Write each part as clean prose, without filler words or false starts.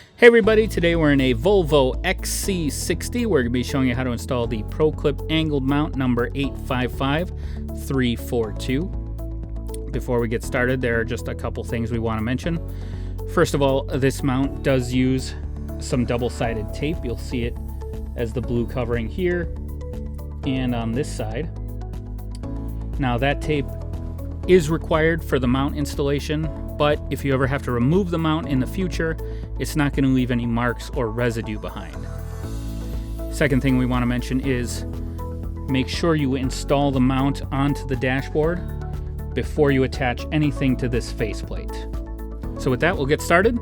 Hey everybody, today we're in a Volvo XC60. We're going to be showing you how to install the ProClip angled mount number 855342. Before we get started, there are just a couple things we want to mention. First of all, this mount does use some double-sided tape. You'll see it as the blue covering here and on this side. Now that tape is required for the mount installation, but if you ever have to remove the mount in the future, it's not going to leave any marks or residue behind. Second thing we want to mention is make sure you install the mount onto the dashboard before you attach anything to this faceplate. So with that, we'll get started.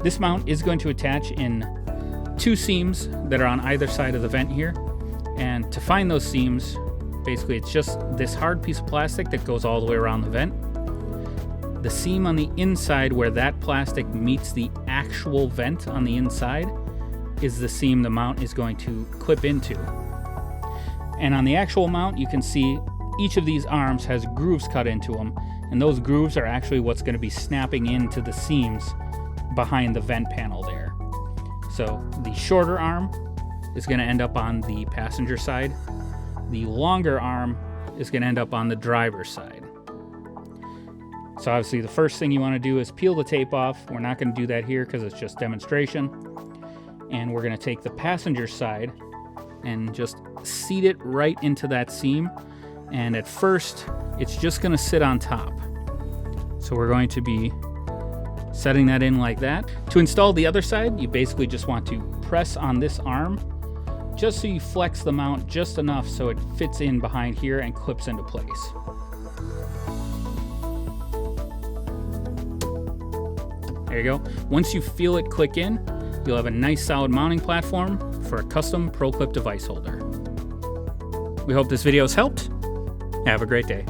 This mount is going to attach in two seams that are on either side of the vent here. And to find those seams, basically it's just this hard piece of plastic that goes all the way around the vent. The seam on the inside where that plastic meets the actual vent on the inside is the seam the mount is going to clip into. And on the actual mount, you can see each of these arms has grooves cut into them, and those grooves are actually what's going to be snapping into the seams behind the vent panel there. So the shorter arm is going to end up on the passenger side. The longer arm is going to end up on the driver's side. So obviously the first thing you want to do is peel the tape off. We're not going to do that here because it's just demonstration. And we're going to take the passenger side and just seat it right into that seam. And at first, it's just going to sit on top. So we're going to be setting that in like that. To install the other side, you basically just want to press on this arm just so you flex the mount just enough so it fits in behind here and clips into place. There you go. Once you feel it click in, you'll have a nice solid mounting platform for a custom ProClip device holder. We hope this video has helped. Have a great day.